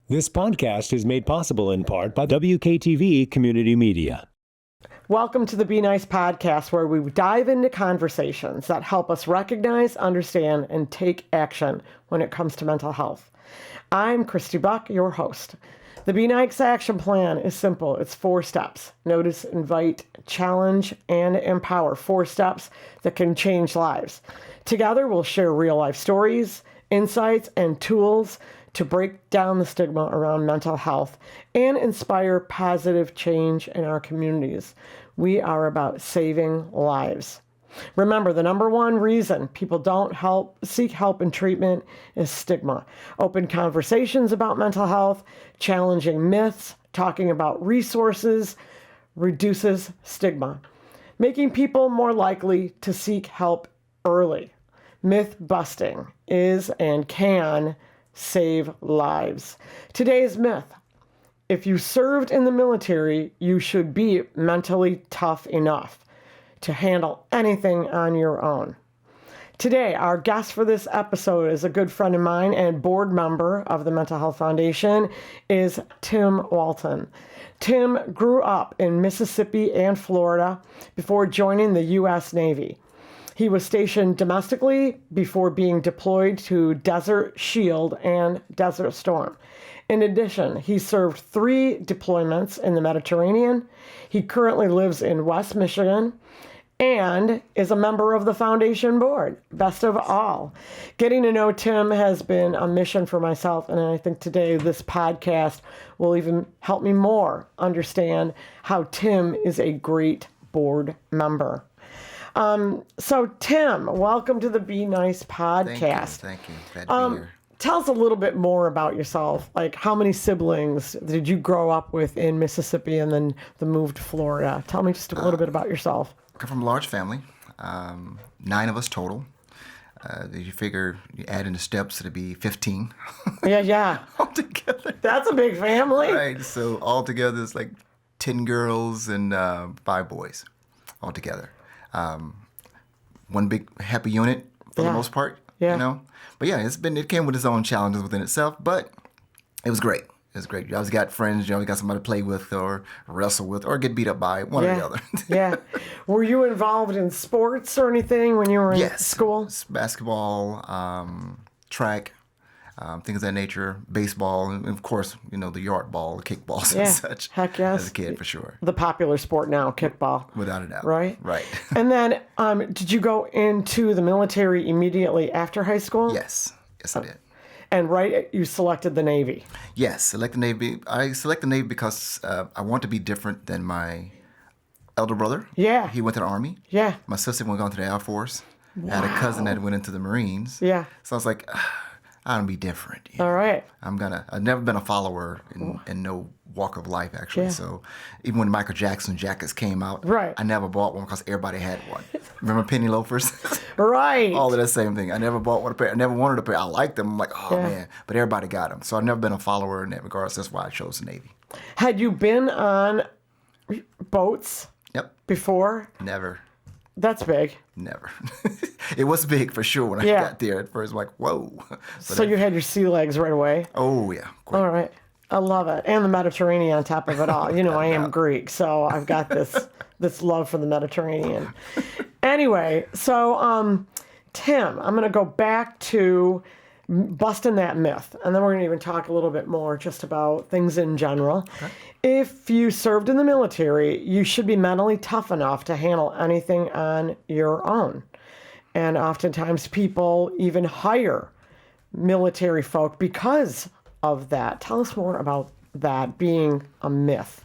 This podcast is made possible in part by WKTV Community Media. Welcome to the Be Nice podcast, where we dive into conversations that help us recognize, understand, and take action when it comes to mental health. I'm Christy Buck, your host. The Be Nice action plan is simple. It's 4 steps. Notice, invite, challenge, and empower. 4 steps that can change lives. Together, we'll share real-life stories, insights, and tools to break down the stigma around mental health and inspire positive change in our communities. We are about saving lives. Remember, the number one reason people don't seek help and treatment is stigma. Open conversations about mental health, challenging myths, talking about resources reduces stigma, making people more likely to seek help early. Myth busting is and can save lives. Today's myth: if you served in the military, you should be mentally tough enough to handle anything on your own. Today, our guest for this episode is a good friend of mine and board member of the Mental Health Foundation, is Tim Walton. Tim grew up in Mississippi and Florida before joining the U.S. Navy. He was stationed domestically before being deployed to Desert Shield and Desert Storm. In addition, he served 3 deployments in the Mediterranean. He currently lives in West Michigan and is a member of the foundation board. Best of all, getting to know Tim has been a mission for myself, and I think today this podcast will even help me more understand how Tim is a great board member. So Tim, welcome to the Be Nice podcast. Thank you. Glad to be here. Tell us a little bit more about yourself. Like, how many siblings did you grow up with in Mississippi and then the move to Florida? Tell me just a little bit about yourself. I come from a large family, 9 of us total. You figure you add in the steps, it'd be 15. Yeah. All together. That's a big family. Right. So all together it's like 10 girls and 5 boys all together. One big happy unit for the most part, Yeah. you know. But yeah, it came with its own challenges within itself, but it was great. It was great. You always got friends, you always got somebody to play with or wrestle with or get beat up by, one or the other. Yeah. Were you involved in sports or anything when you were in Yes. school? Basketball, track, things of that nature, baseball, and of course, you know, the yard ball, kickballs and such. Heck yes. As a kid, for sure. The popular sport now, kickball. Without a doubt. Right? Right. And then did you go into the military immediately after high school? Yes. Yes, I did. And you selected the Navy. Yes, select the Navy. I select the Navy because I want to be different than my elder brother. Yeah. He went to the Army. Yeah. My sister went to the Air Force. I had a cousin that went into the Marines. Yeah. So I was like, I want to be different. You know? All right. I've never been a follower in no walk of life, actually. Yeah. So even when Michael Jackson jackets came out, Right. I never bought one because everybody had one. Remember penny loafers? Right. All of that same thing. I never bought one a pair. I never wanted a pair. I liked them. I'm like, oh Yeah. man. But everybody got them. So I've never been a follower in that regard. So that's why I chose the Navy. Had you been on boats Yep. before? Never. That's big. Never. It was big for sure when I Yeah. got there. At first, I'm like, whoa. But So you had your sea legs right away? oh, yeah. Great. All right. I love it. And the Mediterranean on top of it all. You know, I am Greek, so I've got this love for the Mediterranean. Anyway, so Tim, I'm going to go back to busting that myth, and then we're going to even talk a little bit more just about things in general. Okay. If you served in the military, you should be mentally tough enough to handle anything on your own. And oftentimes people even hire military folk because of that. Tell us more about that being a myth.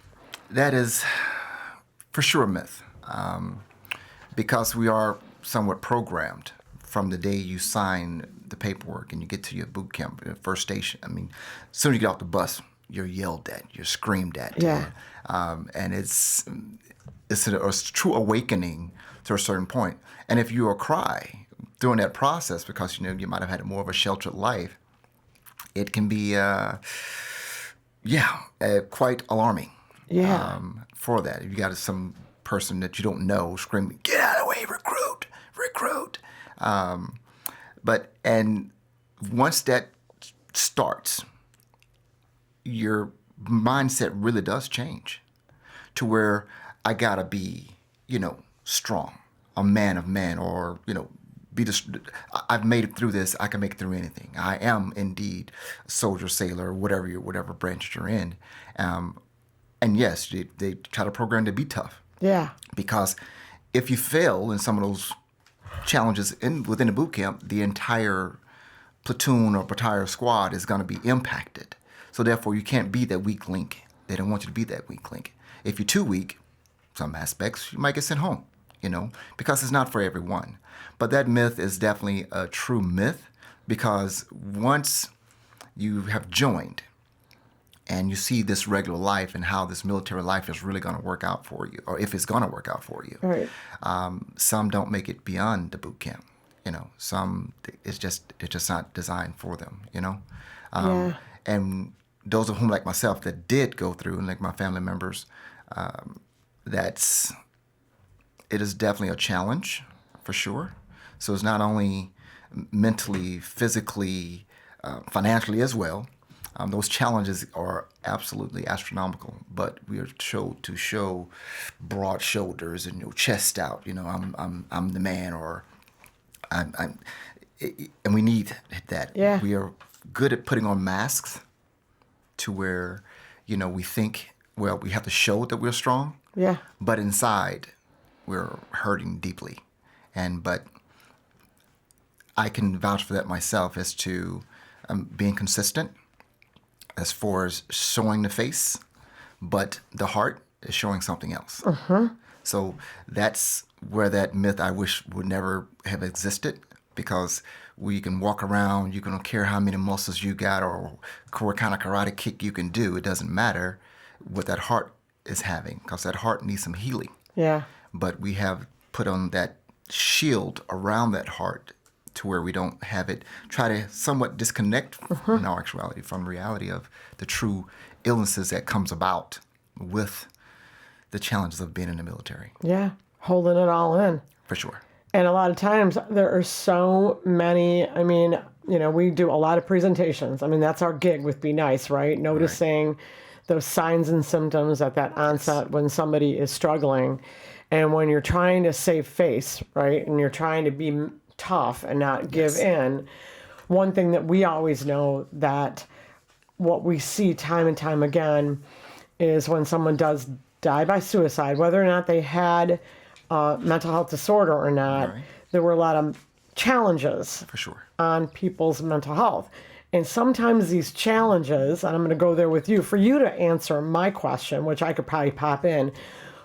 That is for sure a myth, because we are somewhat programmed from the day you sign the paperwork and you get to your boot camp, your first station. I mean, as soon as you get off the bus, you're yelled at, you're screamed at. Yeah. And it's a true awakening to a certain point. And if you cry during that process because, you know, you might have had more of a sheltered life, it can be, quite alarming. Yeah. For that. If you got some person that you don't know screaming, "Get out of the way, recruit, recruit." And once that starts, your mindset really does change to where I gotta be, strong, a man of men, or I've made it through this. I can make it through anything. I am indeed a soldier, sailor, whatever branch you're in. And yes, they try to program to be tough. Yeah. Because if you fail in some of those challenges within the boot camp, the entire platoon or battalion squad is going to be impacted. So therefore, you can't be that weak link. They don't want you to be that weak link. If you're too weak, some aspects, you might get sent home, because it's not for everyone. But that myth is definitely a true myth, because once you have joined and you see this regular life and how this military life is really going to work out for you, or if it's going to work out for you, Right. Some don't make it beyond the boot camp. Some they're just not designed for them. Yeah. And those of whom, like myself, that did go through, and like my family members, it is definitely a challenge for sure. So it's not only mentally, physically, financially as well. Those challenges are absolutely astronomical, but we are told to show broad shoulders and chest out. I'm the man, or and we need that. Yeah. We are good at putting on masks to where we think, well, we have to show that we're strong. Yeah. But inside, we're hurting deeply, but I can vouch for that myself as to being consistent as far as showing the face, but the heart is showing something else. So that's where that myth, I wish, would never have existed, because we can walk around, you don't care how many muscles you got or what kind of karate kick you can do. It doesn't matter what that heart is having, because that heart needs some healing. Yeah. But we have put on that shield around that heart to where we don't have it, try to somewhat disconnect in our actuality from reality of the true illnesses that comes about with the challenges of being in the military. Yeah. Holding it all in. For sure. And a lot of times there are so many, we do a lot of presentations. That's our gig with Be Nice, right? Noticing those signs and symptoms at that onset when somebody is struggling. And when you're trying to save face, right? And you're trying to be tough and not give in. One thing that we always know, that what we see time and time again is when someone does die by suicide, whether or not they had a mental health disorder or not, there were a lot of challenges For sure. on people's mental health. And sometimes these challenges, and I'm going to go there with you, for you to answer my question, which I could probably pop in,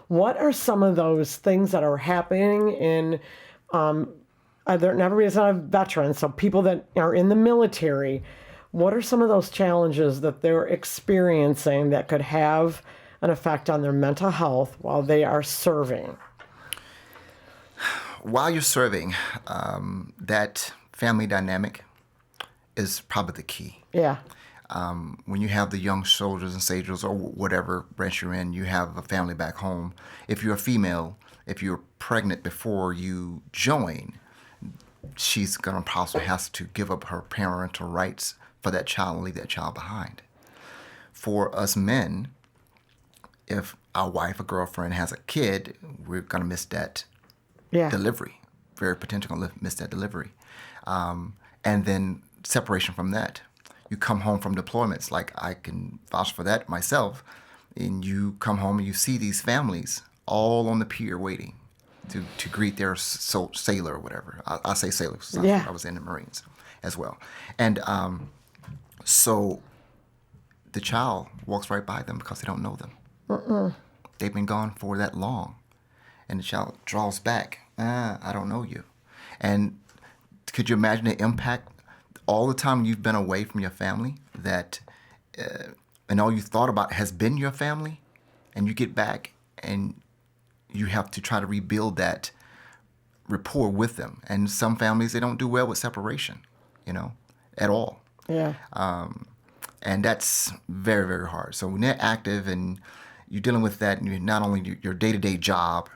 what are some of those things that are happening in, everybody's not a veteran, so people that are in the military, what are some of those challenges that they're experiencing that could have an effect on their mental health while they are serving? While you're serving, that family dynamic is probably the key. Yeah. When you have the young soldiers and sailors or whatever branch you're in, you have a family back home. If you're a female, if you're pregnant before you join, she's going to possibly have to give up her parental rights for that child and leave that child behind. For us men, if our wife or girlfriend has a kid, we're going to miss that delivery. Very potentially going to miss that delivery. And then separation from that. You come home from deployments, like I can vouch for that myself, and you come home and you see these families all on the pier waiting to greet their sailor or whatever. I say sailor because I was in the Marines as well. And so the child walks right by them because they don't know them. They've been gone for that long. And the child draws back. I don't know you. And could you imagine the impact all the time you've been away from your family, that and all you thought about has been your family, and you get back and you have to try to rebuild that rapport with them. And some families, they don't do well with separation, at all. Yeah. And that's very, very hard. So when they're active and you're dealing with that, and you're not only your day-to-day job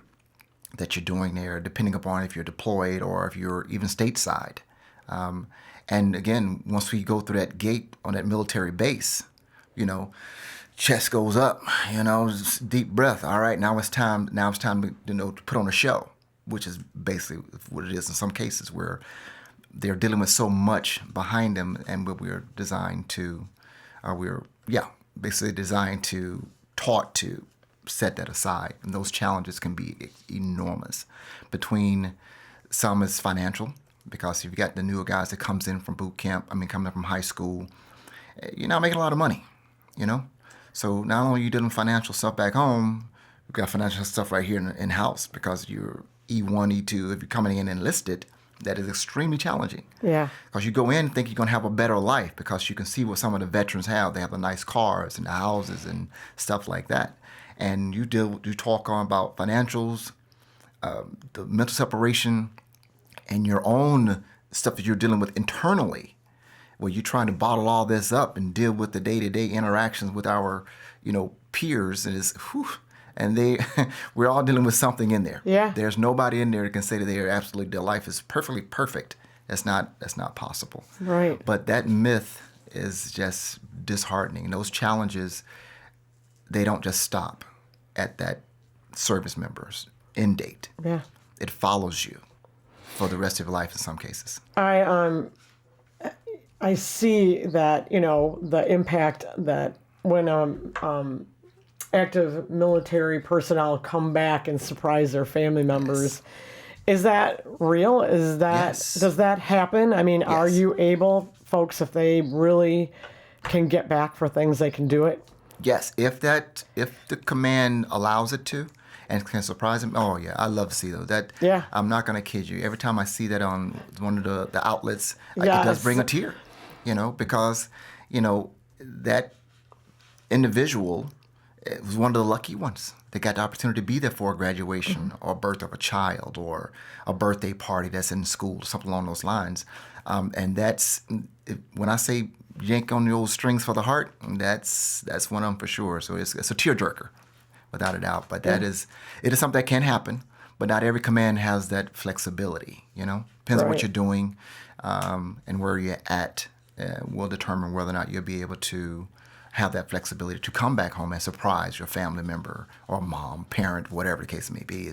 that you're doing there, depending upon if you're deployed or if you're even stateside. And again, once we go through that gate on that military base, Chest goes up, just deep breath. All right, now it's time. Now it's time to put on a show, which is basically what it is in some cases where they're dealing with so much behind them, and what we're designed to, basically designed to, taught to set that aside. And those challenges can be enormous. Between some is financial, because you've got the newer guys that comes in from boot camp. Coming up from high school, you're not making a lot of money, So not only are you dealing with financial stuff back home, you've got financial stuff right here in house, because you're E1, E2. If you're coming in enlisted, that is extremely challenging. Yeah. Because you go in thinking you're going to have a better life, because you can see what some of the veterans have. They have the nice cars and the houses and stuff like that. And you talk on about financials, the mental separation, and your own stuff that you're dealing with internally, where you're trying to bottle all this up and deal with the day-to-day interactions with our, peers, and we're all dealing with something in there. Yeah. There's nobody in there that can say that their life is perfectly perfect. That's not possible. Right. But that myth is just disheartening. Those challenges, they don't just stop at that service member's end date. Yeah. It follows you for the rest of your life in some cases. I see that, the impact that when active military personnel come back and surprise their family members. Yes. Is that real? Yes. Does that happen? Yes. Are you able, folks, if they really can get back for things, they can do it? Yes, if the command allows it to, and can surprise them. Oh yeah, I love to see those. Yeah. I'm not gonna kid you. Every time I see that on one of the outlets, Yes. It does bring a tear. Because that individual was one of the lucky ones. They got the opportunity to be there for a graduation or birth of a child or a birthday party that's in school, something along those lines. And that's, when I say yank on the old strings for the heart, that's one of them for sure. So it's a tearjerker, without a doubt. But it is something that can happen. But not every command has that flexibility. Depends on what you're doing, and where you're at. Will determine whether or not you'll be able to have that flexibility to come back home and surprise your family member or mom, parent, whatever the case may be.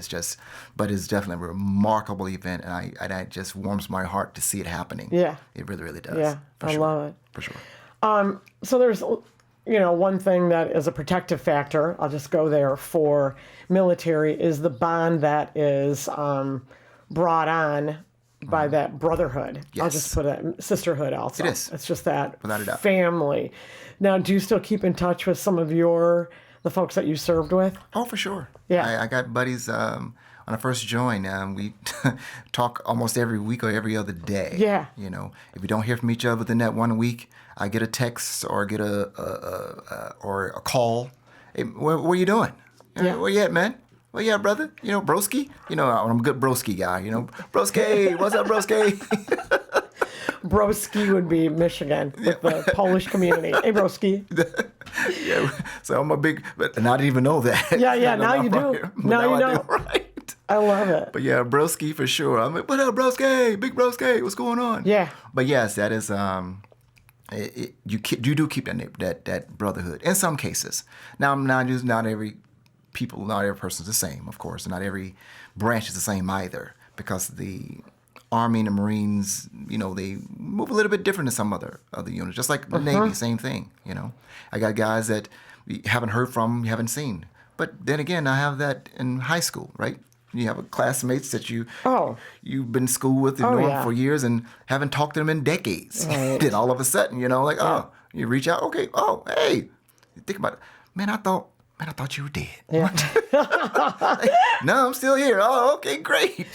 But it's definitely a remarkable event, and it just warms my heart to see it happening. Yeah. It really, really does. Yeah, I love it. For sure. So there's, one thing that is a protective factor, I'll just go there, for military is the bond that is brought on by that brotherhood. Yes. I'll just put it, sisterhood also. It is. It's just that Without a doubt. family. Now, do you still keep in touch with some of the folks that you served with? Oh, for sure. Yeah. I got buddies, when I first joined, we talk almost every week or every other day. Yeah. If we don't hear from each other within that 1 week, I get a text or get or a call. Hey, what are you doing? Yeah. Where you at, man? Well, yeah, brother. Broski. I'm a good broski guy. Broski. What's up, broski? Broski would be Michigan with the Polish community. Hey, broski. Yeah. So I'm a big, and I didn't even know that. Yeah. Now you do. Now you know. Right. I love it. But yeah, broski for sure. I'm like, what up, broski? Big broski. What's going on? Yeah. But yes, that is. You do keep that brotherhood in some cases. Now, not every person's the same, of course, and not every branch is the same either, because the Army and the Marines, they move a little bit different than some other units. Just like the Navy, same thing. I got guys that you haven't heard from, you haven't seen. But then again, I have that in high school, right? You have classmates that you've been in school with and known for years and haven't talked to them in decades. Right. Then all of a sudden, you reach out, okay, hey, you think about it, man, I thought you were dead. Yeah. No, I'm still here. Oh, okay, great.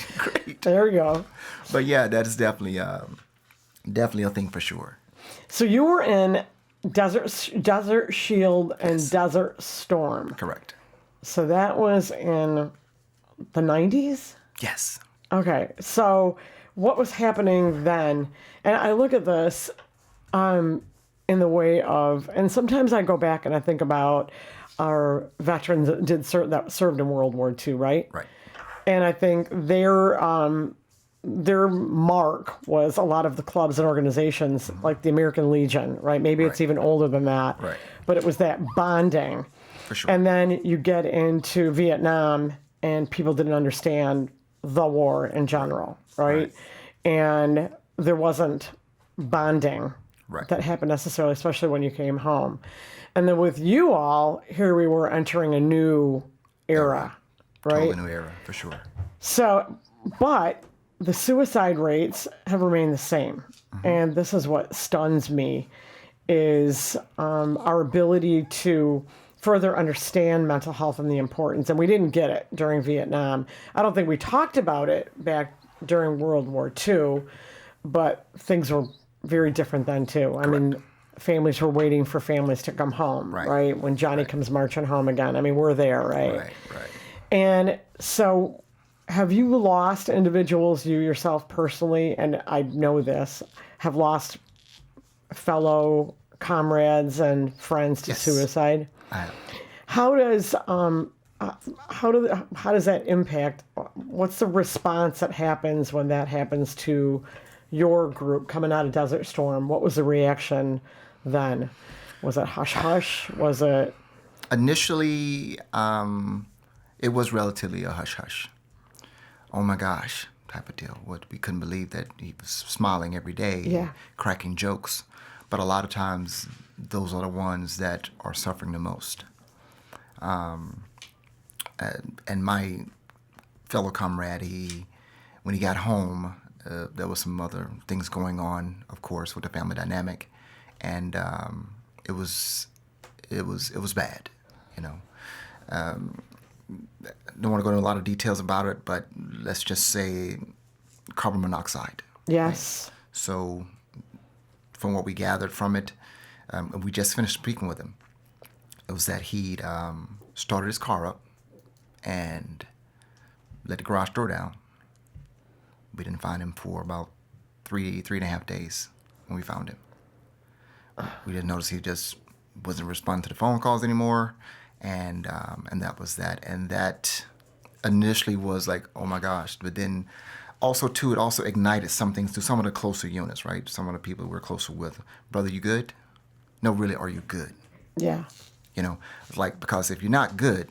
There we go. But yeah, that is definitely a thing for sure. So you were in Desert Shield and Desert Storm. Correct. So that was in the 90s? Yes. Okay. So what was happening then? And I look at this in the way of, and sometimes I go back and I think about our veterans that served in World War II, right? Right. And I think their their mark was a lot of the clubs and organizations like the American Legion, right? Maybe it's even older than that. Right. But it was that bonding. For sure. And then you get into Vietnam and people didn't understand the war in general, right? And there wasn't bonding that happened necessarily, especially when you came home. And then with you all, here we were entering a new era, right? Totally new era, for sure. So, but the suicide rates have remained the same. And this is what stuns me, is our ability to further understand mental health and the importance. And we didn't get it during Vietnam. I don't think we talked about it back during World War II, but things were very different then too. I mean, families were waiting for families to come home, right? When Johnny comes marching home again. I mean, we're there, right? Right. And so have you lost individuals, you yourself personally, and I know this, have lost fellow comrades and friends to suicide? I have. How does that impact? What's the response that happens when that happens to your group coming out of Desert Storm? What was the reaction then? Was it hush hush? Was it Initially, it was relatively a hush hush. Oh my gosh, type of deal. What, we couldn't believe that he was smiling every day, cracking jokes. But a lot of times, those are the ones that are suffering the most. And my fellow comrade, when he got home, there was some other things going on, of course, with the family dynamic, and it was bad, you know. Don't want to go into a lot of details about it, but let's just say carbon monoxide. Yes. Right? So, from what we gathered from it, we just finished speaking with him. It was that he'd started his car up and let the garage door down. We didn't find him for about three and a half days when we found him. We didn't notice he just wasn't responding to the phone calls anymore, and that was that. And that initially was like, oh my gosh. But then also too, it also ignited some things to some of the closer units, right? Some of the people we're closer with. Brother, you good? No, really, are you good? Yeah. You know, like, because if you're not good,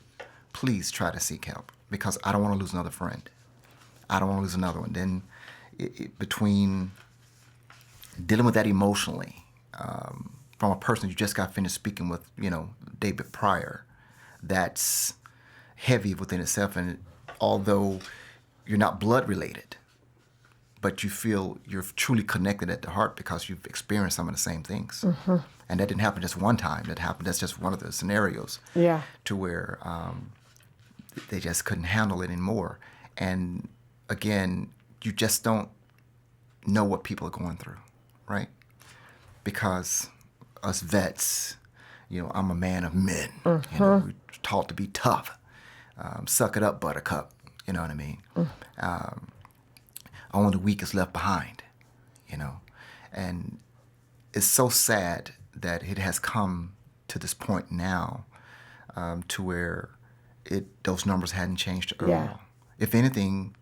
please try to seek help, because I don't want to lose another friend. I don't want to lose another one. Then between dealing with that emotionally, from a person you just got finished speaking with, you know, day prior, that's heavy within itself. And although you're not blood related, but you feel you're truly connected at the heart because you've experienced some of the same things. Mm-hmm. And that didn't happen just one time. That's just one of the scenarios. Yeah. To where they just couldn't handle it anymore. And again, you just don't know what people are going through, right? Because us vets, you know, I'm a man of men. Mm-hmm. You know, we're taught to be tough. Suck it up, buttercup. You know what I mean? Only the weak is left behind, you know? And it's so sad that it has come to this point now, to where those numbers hadn't changed at all. If anything,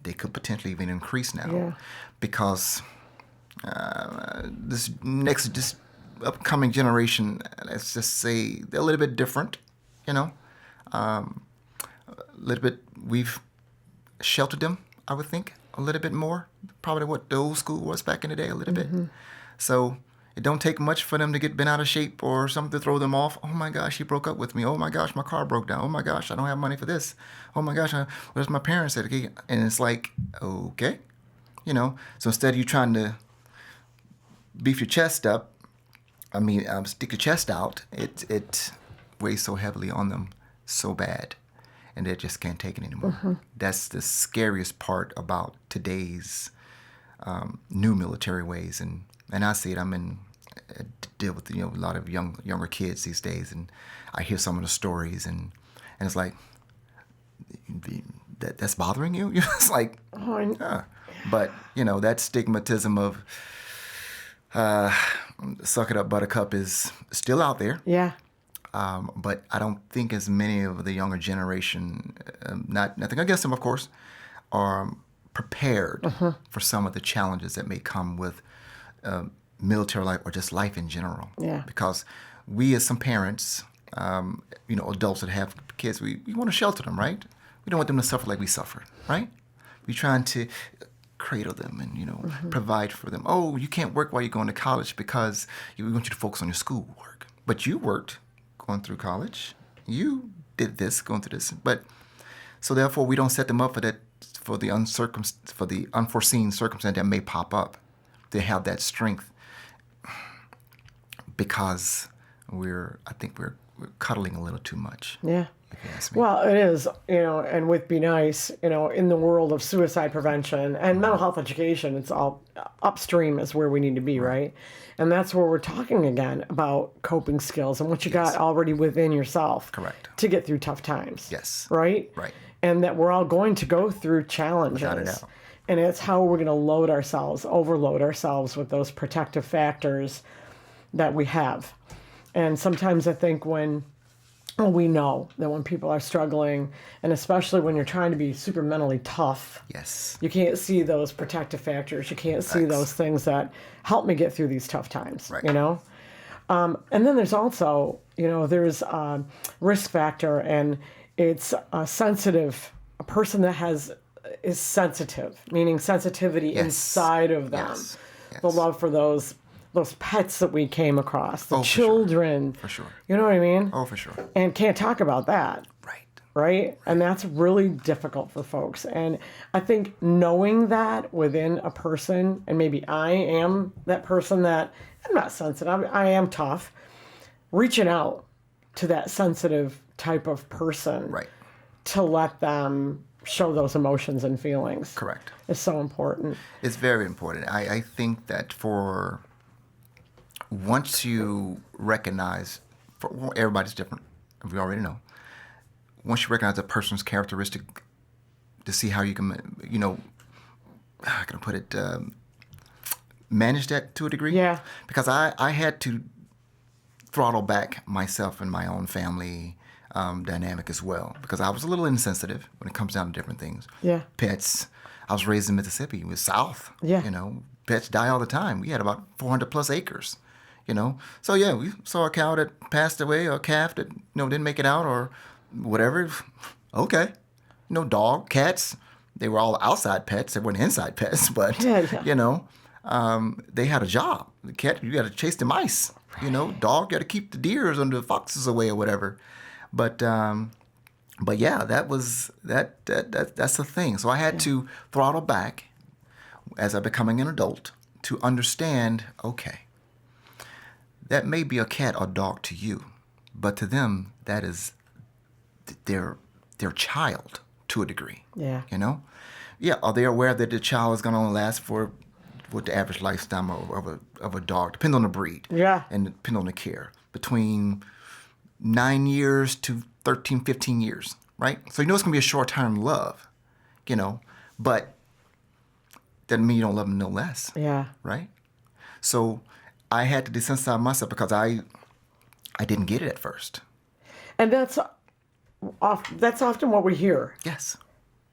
they could potentially even increase now, because this upcoming generation, let's just say, they're a little bit different, you know. A little bit, we've sheltered them, I would think, a little bit more, probably what the old school was back in the day, a little bit. So it don't take much for them to get bent out of shape or something to throw them off. Oh my gosh, he broke up with me. Oh my gosh, my car broke down. Oh my gosh, I don't have money for this. Oh my gosh, where's my parents at? And it's like, okay, you know. So instead of you trying to beef your chest up, stick your chest out, it weighs so heavily on them, so bad, and they just can't take it anymore. Mm-hmm. That's the scariest part about today's new military ways, and I see it. I deal with, you know, a lot of younger kids these days, and I hear some of the stories, and it's like, that's bothering you. It's like, but you know, that stigmatism of suck it up, buttercup is still out there. Yeah. But I don't think as many of the younger generation, nothing against them, of course, are prepared for some of the challenges that may come with military life or just life in general. Yeah. Because we as some parents, adults that have kids, we want to shelter them, right? We don't want them to suffer like we suffered, right? We're trying to cradle them and, provide for them. Oh, you can't work while you're going to college because we want you to focus on your schoolwork. But you worked going through college. You did this, going through this. But so therefore, we don't set them up for the unforeseen circumstance that may pop up. They have that strength because I think we're cuddling a little too much. Yeah. If you ask me. Well, it is, and with Be Nice, in the world of suicide prevention and mental health education, it's all upstream is where we need to be, right? And that's where we're talking again about coping skills and what you got already within yourself. Correct. To get through tough times. Yes. Right? Right. And that we're all going to go through challenges. Without a doubt. And it's how we're going to overload ourselves with those protective factors that we have. And sometimes I think we know that when people are struggling, and especially when you're trying to be super mentally tough, Yes. you can't see those protective factors. You can't see those things that help me get through these tough times, Right. And then there's also, there's a risk factor, and it's a person that is sensitive, meaning sensitivity inside of them. Yes. Yes. The love for those pets that we came across, the Oh, for sure. children. For sure. You know what I mean? Oh, for sure. And can't talk about that. Right? And that's really difficult for folks. And I think knowing that within a person, and maybe I am that person that I'm not sensitive, I am tough, reaching out to that sensitive type of person Right. to let them show those emotions and feelings. Correct. Is so important. It's very important. I think that once you recognize, everybody's different, we already know. Once you recognize a person's characteristic, to see how you can, how can I put it, manage that to a degree. Yeah. Because I had to throttle back myself and my own family dynamic as well, because I was a little insensitive when it comes down to different things. Yeah. Pets. I was raised in Mississippi. It was South. Yeah. Pets die all the time. We had about 400 plus acres. So yeah, we saw a cow that passed away, or a calf that didn't make it out, or whatever. Okay, dog, cats. They were all outside pets. They weren't inside pets, but they had a job. The cat, you got to chase the mice. Dog, you got to keep the deers and the foxes away or whatever. But yeah, that's the thing. So I had to throttle back as I'm becoming an adult to understand. Okay. That may be a cat or dog to you, but to them, that is their child to a degree. Yeah. Yeah. Are they aware that the child is going to only last for what the average lifespan of a dog, depending on the breed, Yeah. and depending on the care, between 9 years to 13, 15 years, right? So it's going to be a short-term love, but doesn't mean you don't love them no less. Yeah. Right? So I had to desensitize myself because I didn't get it at first. And that's often what we hear. Yes.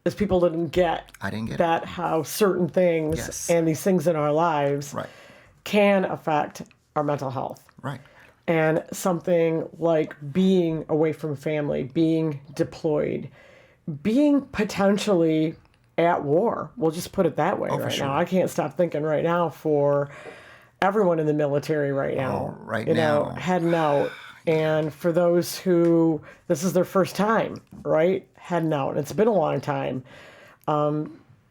Is people didn't get I didn't get that how certain things Yes. and these things in our lives Right. can affect our mental health. Right. And something like being away from family, being deployed, being potentially at war. We'll just put it that way for right sure. now. I can't stop thinking right now for everyone in the military right now. right now. Heading out. And for those who this is their first time, right? Heading out. And it's been a long time.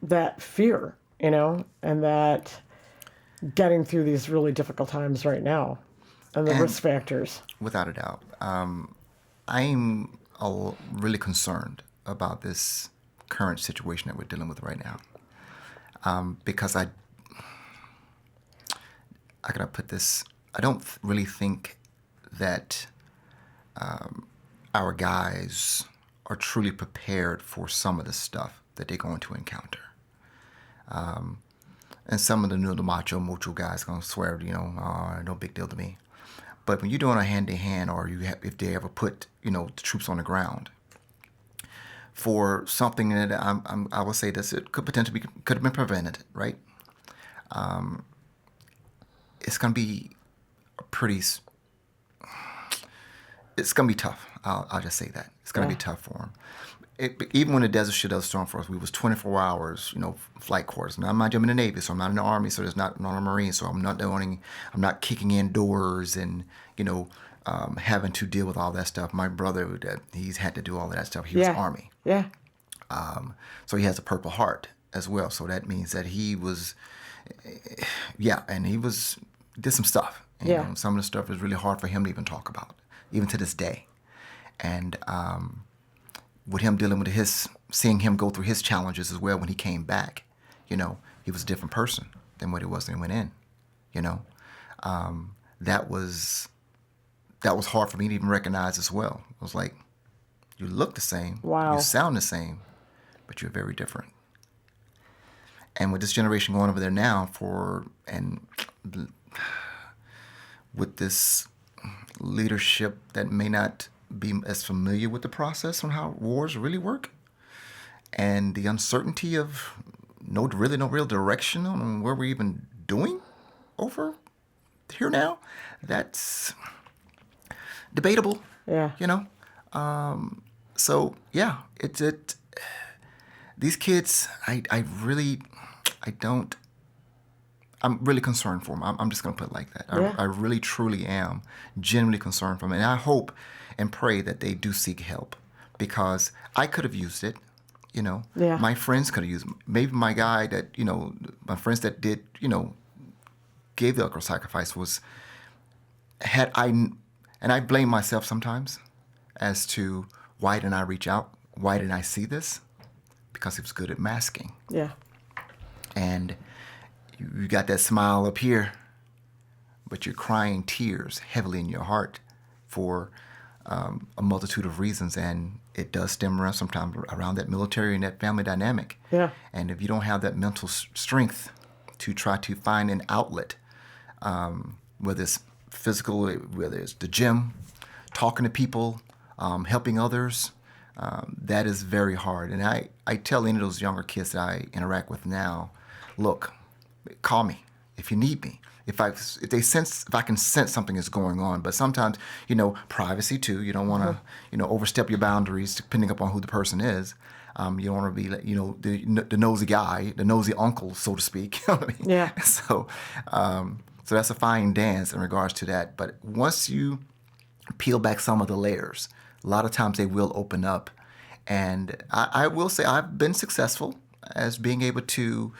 That fear, and that getting through these really difficult times right now. And the risk factors. Without a doubt. I'm really concerned about this current situation that we're dealing with right now. Because I gotta put this, I don't really think that our guys are truly prepared for some of the stuff that they're going to encounter. And some of the macho guys gonna swear, no big deal to me. But when you're doing a hand-to-hand, or if they ever put, the troops on the ground, for something that I will say this, it could have been prevented, right? It's going to be pretty, it's going to be tough. I'll just say that. It's going to be tough for him. Even when the desert shut storm for us, we was 24 hours, flight course. Now, I'm not in the Navy, so I'm not in the Army, so there's not a Marine, so I'm not kicking in doors and, having to deal with all that stuff. My brother, he's had to do all of that stuff. He was Army. Yeah. So he has a Purple Heart as well. So that means that he was, and he did some stuff. And, some of the stuff is really hard for him to even talk about, even to this day. And with him dealing with seeing him go through his challenges as well when he came back, he was a different person than what he was when he went in, that was hard for me to even recognize as well. It was like, you look the same, you sound the same, but you're very different. And with this generation going over there now with this leadership that may not be as familiar with the process on how wars really work, and the uncertainty of no real direction on where we're even doing over here now, that's debatable. Yeah. So yeah, these kids, I'm really concerned for them. I'm just going to put it like that. I really, truly am genuinely concerned for them. And I hope and pray that they do seek help, because I could have used it. My friends could have used it. Maybe my guy that, my friends that did, gave the ultimate sacrifice and I blame myself sometimes as to why didn't I reach out? Why didn't I see this? Because he was good at masking. Yeah. And you got that smile up here, but you're crying tears heavily in your heart for a multitude of reasons, and it does stem around sometimes around that military and that family dynamic. Yeah. And if you don't have that mental strength to try to find an outlet, whether it's physical, whether it's the gym, talking to people, helping others, that is very hard. And I tell any of those younger kids that I interact with now, look, call me if you need me. If I can sense something is going on. But sometimes, privacy too. You don't want to, overstep your boundaries depending upon who the person is. You don't want to be, the nosy guy, the nosy uncle, so to speak. You know what I mean? Yeah. So that's a fine dance in regards to that. But once you peel back some of the layers, a lot of times they will open up. And I will say I've been successful as being able to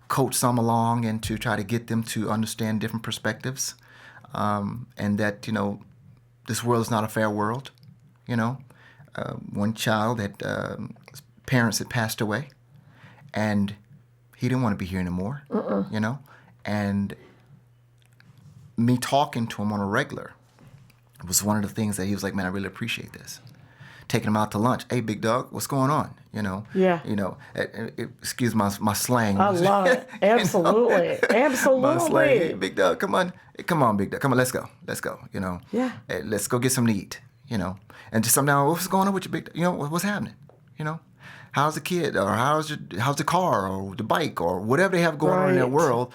coach some along and to try to get them to understand different perspectives, and that, this world is not a fair world. One child that his parents had passed away, and he didn't want to be here anymore, and me talking to him on a regular was one of the things that he was like, man, I really appreciate this. Taking him out to lunch. Hey, big dog, what's going on? Yeah. Excuse my slang. I love it. Absolutely. Absolutely. My slang. Hey, big dog, come on, big dog, come on, let's go. Yeah. Hey, let's go get something to eat. And just sometimes, what's going on with your big dog? What's happening? How's the kid, or how's the car, or the bike, or whatever they have going on in their world.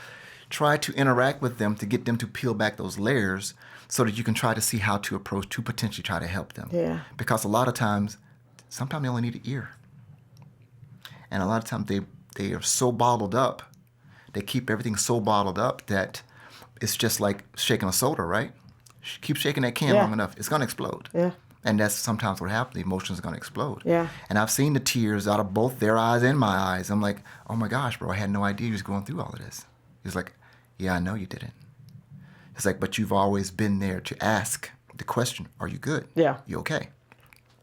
Try to interact with them to get them to peel back those layers, so that you can try to see how to approach to potentially try to help them. Yeah. Because a lot of times, sometimes they only need an ear. And a lot of times they are so bottled up, they keep everything so bottled up that it's just like shaking a soda, right? Keep shaking that can long enough, it's going to explode. Yeah. And that's sometimes what happens. The emotions are going to explode. Yeah. And I've seen the tears out of both their eyes and my eyes. I'm like, oh my gosh, bro, I had no idea you was going through all of this. He's like, yeah, I know you didn't. It's like, but you've always been there to ask the question, are you good? Yeah. You okay?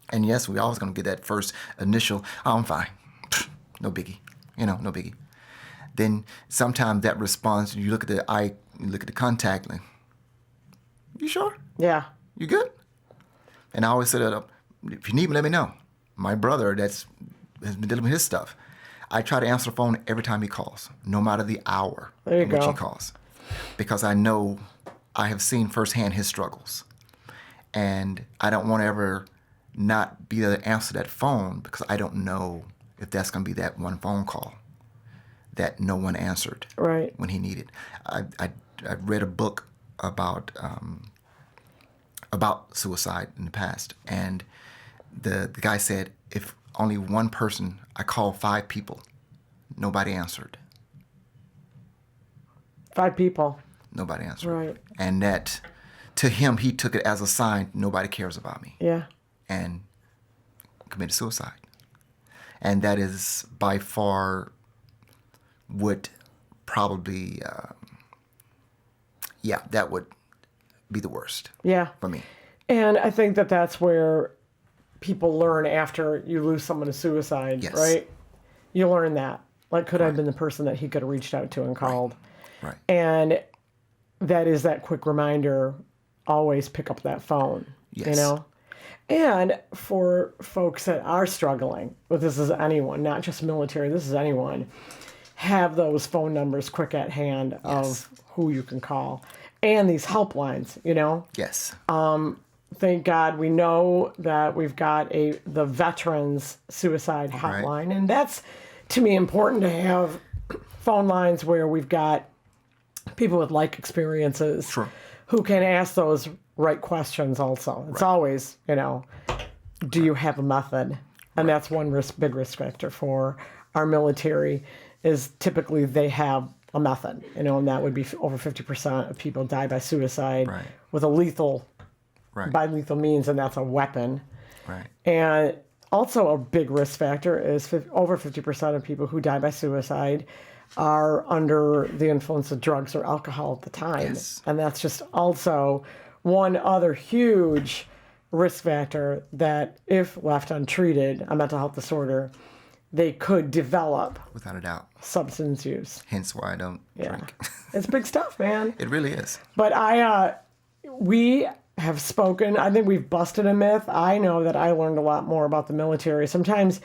And yes, we always going to get that first initial, oh, I'm fine. No biggie. No biggie. Then sometimes that response, you look at the eye, you look at the contact, like, you sure? Yeah. You good? And I always say that, if you need me, let me know. My brother has been dealing with his stuff. I try to answer the phone every time he calls, no matter the hour in which he calls. Because I know I have seen firsthand his struggles. And I don't want to ever not be able to answer that phone because I don't know if that's going to be that one phone call that no one answered Right. when he needed. I read a book about suicide in the past, and the guy said, if only one person, I called 5 people, nobody answered. 5 people. Nobody answered. Right. And that, to him, he took it as a sign, nobody cares about me. Yeah. And committed suicide. And that is by far would probably, that would be the worst. Yeah. For me. And I think that that's where people learn after you lose someone to suicide, Yes. right? You learn that. Like, could I have been the person that he could have reached out to and called? Right. And that is that quick reminder, always pick up that phone, Yes. you know? And for folks that are struggling, but this is anyone, not just military, this is anyone, have those phone numbers quick at hand of who you can call. And these helplines, you know? Yes. Thank God we know that we've got the Veterans Suicide Hotline. And that's, to me, important to have phone lines where we've got people with like experiences Sure. who can ask those right questions also. It's always, you know, do you have a method? And that's one big risk factor for our military is typically they have a method, you know, and that would be over 50% of people die by suicide Right. with a lethal, Right. by lethal means, and that's a weapon. Right. And also a big risk factor is over 50% of people who die by suicide are under the influence of drugs or alcohol at the time. Yes. And that's just also one other huge risk factor that if left untreated, a mental health disorder, they could develop Without a doubt. substance use. Hence why I don't drink. It's big stuff, man. It really is. But we have spoken. I think we've busted a myth. I know that I learned a lot more about the military. Sometimes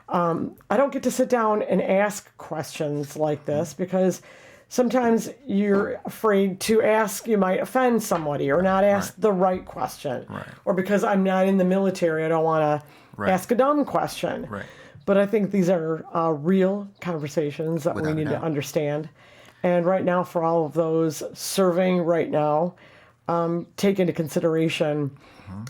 I don't get to sit down and ask questions like this because sometimes you're afraid to ask, you might offend somebody or not ask the right question. Right. Or because I'm not in the military, I don't want to ask a dumb question. Right. But I think these are real conversations that Without we a need to doubt. understand. And right now, for all of those serving right now, take into consideration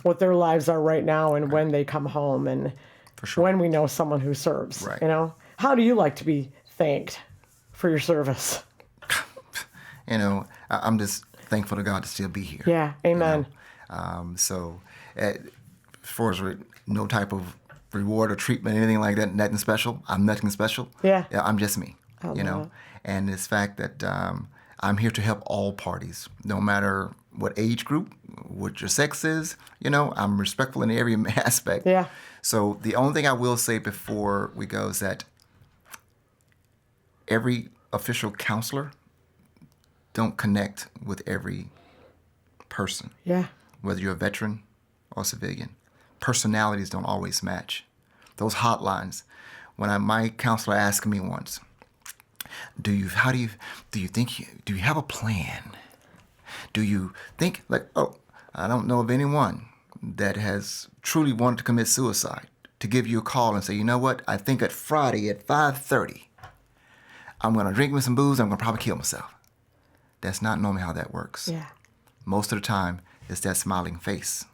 what their lives are right now and when they come home and For sure. when we know someone who serves. Right. You know, how do you like to be thanked for your service? You know, I'm just thankful to God to still be here. Yeah, amen. As far as no type of reward or treatment, anything like that, nothing special. I'm nothing special. Yeah. I'm just me. love You know, it. and this fact that I'm here to help all parties, no matter what age group, what your sex is. You know, I'm respectful in every aspect. Yeah. So the only thing I will say before we go is that every official counselor don't connect with every person, Yeah. whether you're a veteran or civilian. Personalities don't always match. Those hotlines, when my counselor asked me once, do you have a plan? Do you think I don't know of anyone that has truly wanted to commit suicide to give you a call and say, you know what, I think at Friday at 5:30, I'm going to drink me some booze, I'm going to probably kill myself. That's not normally how that works. Yeah. Most of the time, it's that smiling face.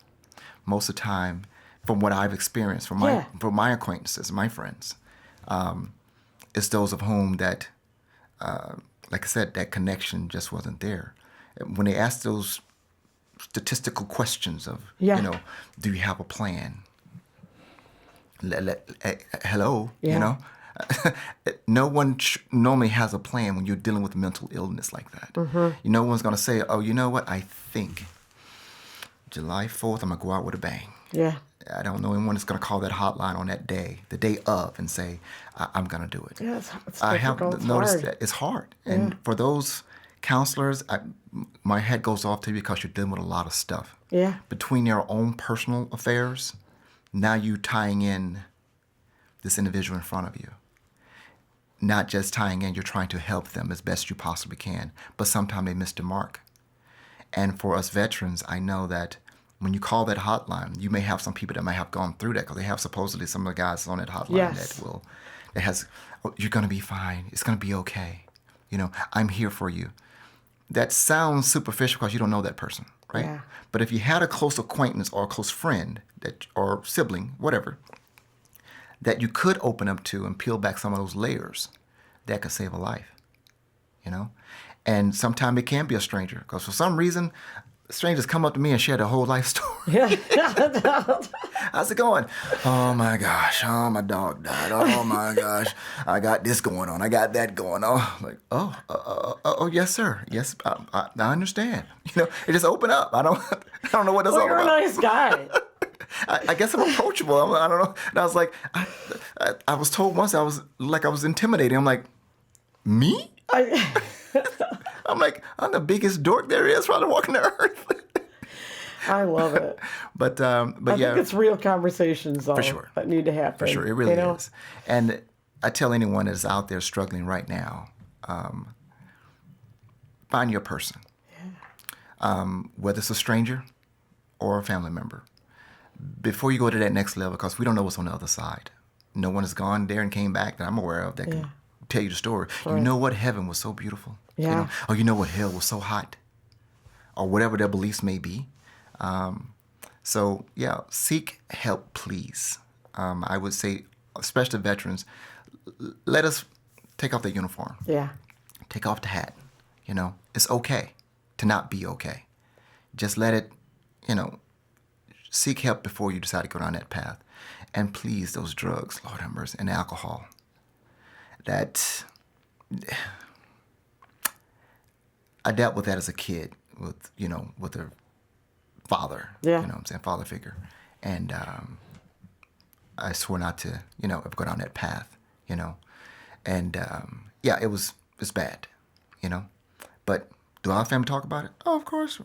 Most of the time, from what I've experienced, from my acquaintances, my friends, it's those of whom that, like I said, that connection just wasn't there. When they ask those statistical questions of, do you have a plan? Hello, Yeah. you know? No one normally has a plan when you're dealing with mental illness like that. Mm-hmm. No one's going to say, oh, you know what? I think July 4th, I'm going to go out with a bang. Yeah. I don't know anyone that's going to call that hotline on that day, the day of, and say, I'm going to do it. Yeah, it's I have difficult. It's noticed hard. that it's hard. And for those counselors, my head goes off to you because you're dealing with a lot of stuff. Yeah. Between your own personal affairs, now you tying in this individual in front of you. Not just tying in, you're trying to help them as best you possibly can, but sometimes they miss the mark. And for us veterans, I know that when you call that hotline, you may have some people that might have gone through that because they have supposedly some of the guys on that hotline Yes. that has, oh, you're going to be fine. It's going to be okay. I'm here for you. That sounds superficial because you don't know that person, right? Yeah. But if you had a close acquaintance or a close friend or sibling, whatever, that you could open up to and peel back some of those layers, that could save a life, And sometimes it can be a stranger because for some reason, strangers come up to me and share their whole life story. Yeah. How's it going? Oh my gosh. Oh, my dog died. Oh my gosh. I got this going on. I got that going on. Like, oh, yes, sir. Yes, I understand. It just open up. I don't know what that's all You're about. a nice guy. I guess I'm approachable. I don't know. And I was like, I was told once I was intimidating. I'm like, me? I'm like, I'm the biggest dork there is probably walking the earth. I love it. But I yeah. think it's real conversations, though, For sure. that need to happen. For sure, it really is. And I tell anyone that's out there struggling right now, find your person. Yeah. Whether it's a stranger or a family member. Before you go to that next level, because we don't know what's on the other side. No one has gone there and came back that I'm aware of that can tell you the story. Right. You know what? Heaven was so beautiful. Yeah. Or you know what? Hell was so hot. Or whatever their beliefs may be. So, yeah, seek help, please. I would say, especially veterans, let us take off the uniform. Yeah. Take off the hat. It's okay to not be okay. Just let it, seek help before you decide to go down that path. And please, those drugs, Lord have mercy, and alcohol. I dealt with that as a kid with a father, Yeah. what I'm saying, father figure. And I swore not to, ever go down that path, And yeah, it's bad, But do our family talk about it? Oh, of course.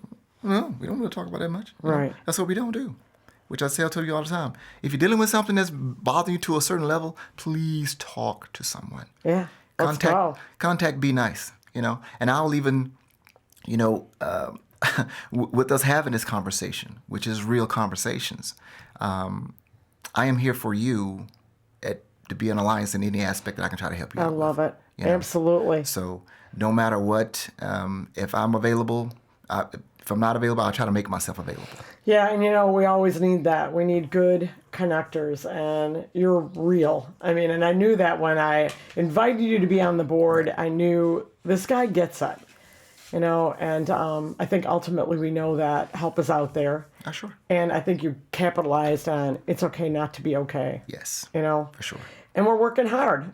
No, we don't really talk about it much. Right. That's what we don't do, which I tell you all the time. If you're dealing with something that's bothering you to a certain level, please talk to someone. Yeah. Contact Be Nice, And I'll even, with us having this conversation, which is real conversations, I am here for you to be an alliance in any aspect that I can try to help you out. I love with, it. Absolutely. So no matter what, if I'm available, if I'm not available, I'll try to make myself available. Yeah, and we always need that. We need good connectors, and you're real. And I knew that when I invited you to be on the board, I knew this guy gets it. And I think ultimately we know that help is out there. Sure. And I think you capitalized on it's okay not to be okay. Yes. For sure. And we're working hard.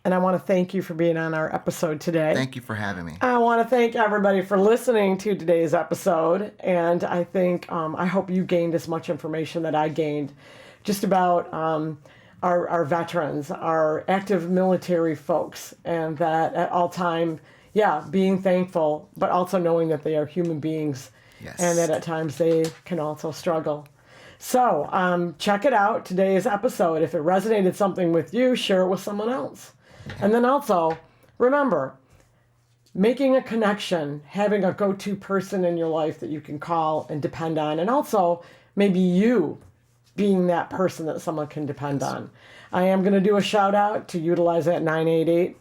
And I want to thank you for being on our episode today. Thank you for having me. I want to thank everybody for listening to today's episode. And I think, I hope you gained as much information that I gained just about our veterans, our active military folks, and that at all time, being thankful, but also knowing that they are human beings. Yes. And that at times they can also struggle. So check it out, today's episode. If it resonated something with you, share it with someone else. And then also, remember, making a connection, having a go-to person in your life that you can call and depend on, and also maybe you being that person that someone can depend on. I am going to do a shout out to utilize that 988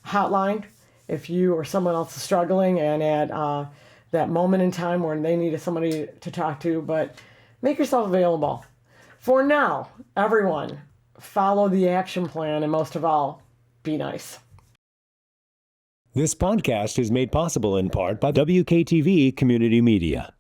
hotline if you or someone else is struggling and at that moment in time where they need somebody to talk to, but make yourself available. For now, everyone, follow the action plan, and most of all, be nice. This podcast is made possible in part by WKTV Community Media.